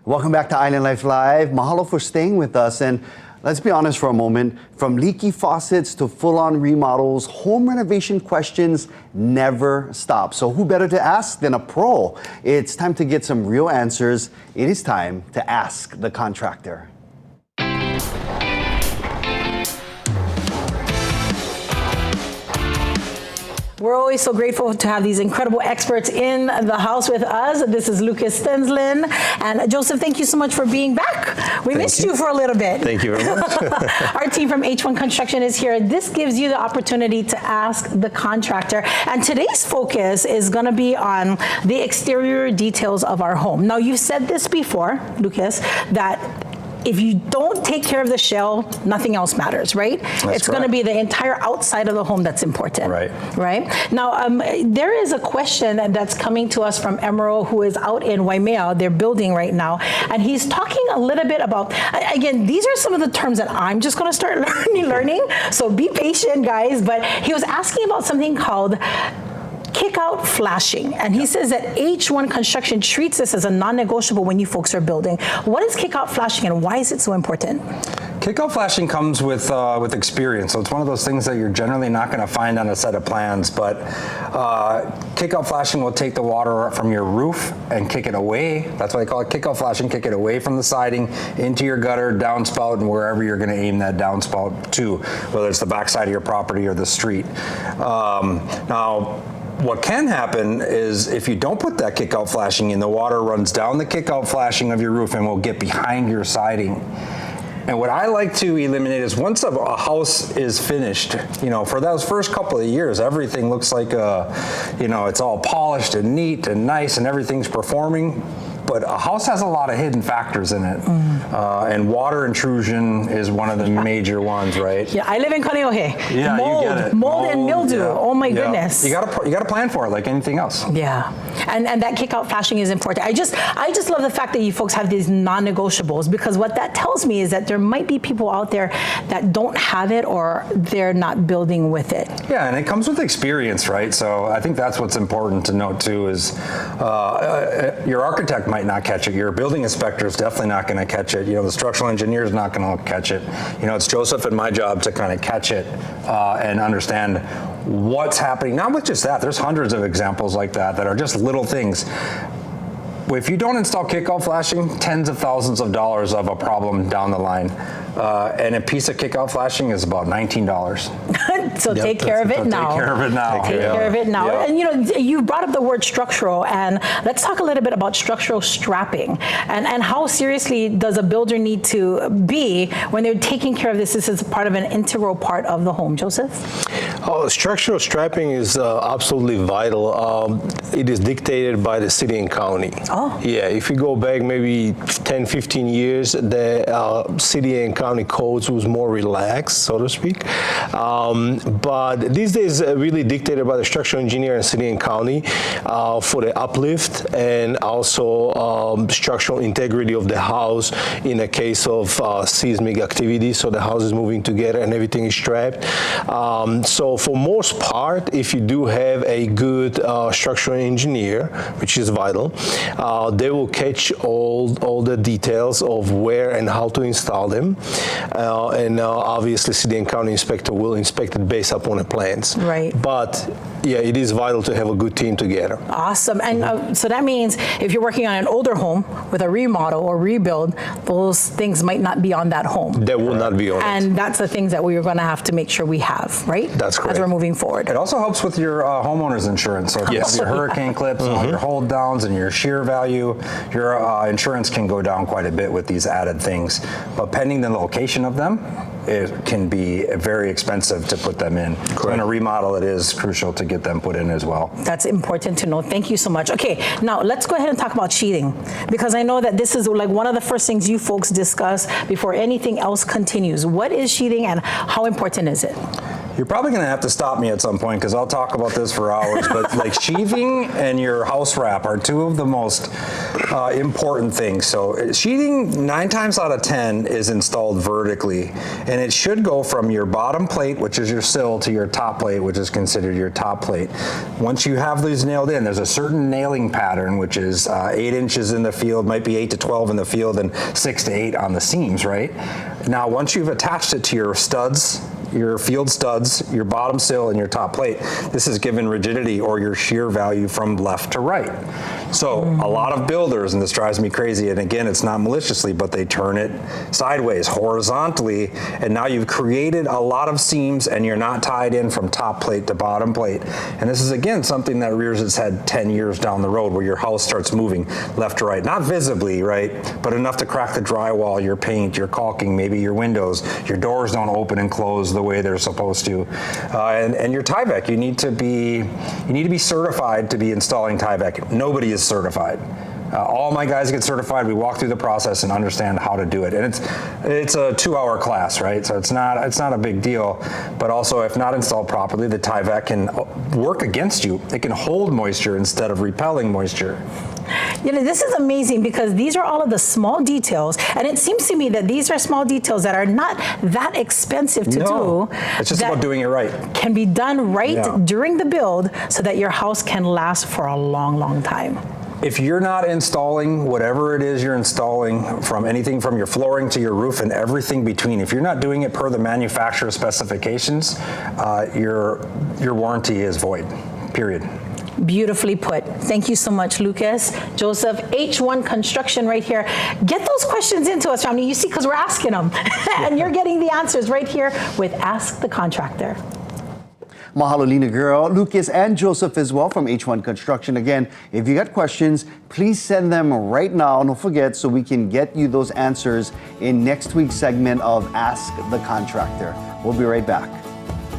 Welcome back to Island Life Live. Mahalo for staying with us. And let's be honest for a moment, from leaky faucets to full-on remodels, home renovation questions never stop. So who better to ask than a pro? It's time to get some real answers. It is time to ask the contractor. We're always so grateful to have these incredible experts in the house with us. This is Lucas Stensland and Joseph. Thank you so much for being back. We missed you for a little bit. Thank you very much. Our team from H1 Construction is here. This gives you the opportunity to ask the contractor. And today's focus is going to be on the exterior details of our home. Now, you've said this before, Lucas, that if you don't take care of the shell, nothing else matters, right? It's going to be the entire outside of the home that's important. Right? Now, there is a question that's coming to us from Emerald, who is out in Waimea. They're building right now. And he's talking a little bit about, again, these are some of the terms that I'm just going to start learning. So be patient, guys. But he was asking about something called kick-out flashing, and he says that H1 Construction treats this as a non-negotiable when you folks are building. What is kick-out flashing and why is it so important? Kick-out flashing comes with experience, so it's one of those things that you're generally not going to find on a set of plans, but kick-out flashing will take the water from your roof and kick it away. That's why they call it kick-out flashing, kick it away from the siding, into your gutter, downspout, and wherever you're going to aim that downspout to, whether it's the backside of your property or the street. Now, what can happen is if you don't put that kick-out flashing in, the water runs down the kick-out flashing of your roof and will get behind your siding. And what I like to eliminate is once a house is finished, for those first couple of years, everything looks like it's all polished and neat and nice and everything's performing. But a house has a lot of hidden factors in it. And water intrusion is one of the major ones, right? Yeah, I live in Kaneohe. Yeah, mold, you get it. Mold and mildew. Yeah. Oh my goodness. You gotta plan for it like anything else. Yeah, and that kick-out flashing is important. I just love the fact that you folks have these non-negotiables, because what that tells me is that there might be people out there that don't have it or they're not building with it. Yeah, and it comes with experience, right? So I think that's what's important to note too is your architect might not catch it. Your building inspector is definitely not going to catch it. The structural engineer is not going to catch it. It's Joseph and my job to kind of catch it and understand what's happening. Not with just that. There's hundreds of examples like that are just little things. If you don't install kick-out flashing, tens of thousands of dollars of a problem down the line. And a piece of kick-out flashing is about $19. So take care of it now. Take care of it now. Take care of it now. Yeah. And you brought up the word structural, and let's talk a little bit about structural strapping and how seriously does a builder need to be when they're taking care of this? This is part of an integral part of the home. Joseph? Structural strapping is absolutely vital. It is dictated by the city and county. Oh. Yeah, if you go back maybe 10, 15 years, the city and county codes was more relaxed, so to speak. But these days, really dictated by the structural engineer and city and county for the uplift and also structural integrity of the house in a case of seismic activity. So the house is moving together and everything is strapped. So for most part, if you do have a good structural engineer, which is vital, they will catch all the details of where and how to install them. And obviously, city and county inspector will inspect it based upon the plans. Right. But yeah, it is vital to have a good team together. Awesome. And so that means if you're working on an older home with a remodel or rebuild, those things might not be on that home. That will not be on it. And that's the things that we're going to have to make sure we have, right? That's correct. As we're moving forward. It also helps with your homeowner's insurance. So if you have your hurricane clips, all your hold downs, and your shear value, your insurance can go down quite a bit with these added things. But pending the location of them, it can be very expensive to put them in. So in a remodel, it is crucial to get them put in as well. That's important to know. Thank you so much. Okay, now let's go ahead and talk about cheating, because I know that this is like one of the first things you folks discuss before anything else continues. What is cheating and how important is it? You're probably going to have to stop me at some point because I'll talk about this for hours, but like sheathing and your house wrap are two of the most important things. So sheathing 9 times out of 10 is installed vertically, and it should go from your bottom plate, which is your sill, to your top plate, which is considered your top plate. Once you have these nailed in, there's a certain nailing pattern, which is 8 inches in the field, might be 8 to 12 in the field, and 6 to 8 on the seams, right? Now, once you've attached it to your studs, your field studs, your bottom sill, and your top plate, this is given rigidity or your shear value from left to right. So a lot of builders, and this drives me crazy, and again, it's not maliciously, but they turn it sideways, horizontally, and now you've created a lot of seams and you're not tied in from top plate to bottom plate. And this is, again, something that rears its head 10 years down the road where your house starts moving left to right. Not visibly, right, but enough to crack the drywall, your paint, your caulking, maybe your windows. Your doors don't open and close the way they're supposed to. And your Tyvek, you need to be certified to be installing Tyvek. Nobody is certified. All my guys get certified. We walk through the process and understand how to do it. And it's a 2-hour class, right? So it's not a big deal. But also, if not installed properly, the Tyvek can work against you. It can hold moisture instead of repelling moisture. You know, this is amazing because these are all of the small details, and it seems to me that these are small details that are not that expensive to do. It's just about doing it right. Can be done right during the build so that your house can last for a long, long time. If you're not installing whatever it is you're installing, from anything from your flooring to your roof and everything between, if you're not doing it per the manufacturer specifications, your warranty is void, period. Beautifully put. Thank you so much, Lucas. Joseph, H1 Construction right here. Get those questions into us, family. You see, because we're asking them. And you're getting the answers right here with Ask the Contractor. Mahalo, Lina Girl, Lucas, and Joseph as well from H1 Construction. Again, if you got questions, please send them right now. Don't forget, so we can get you those answers in next week's segment of Ask the Contractor. We'll be right back.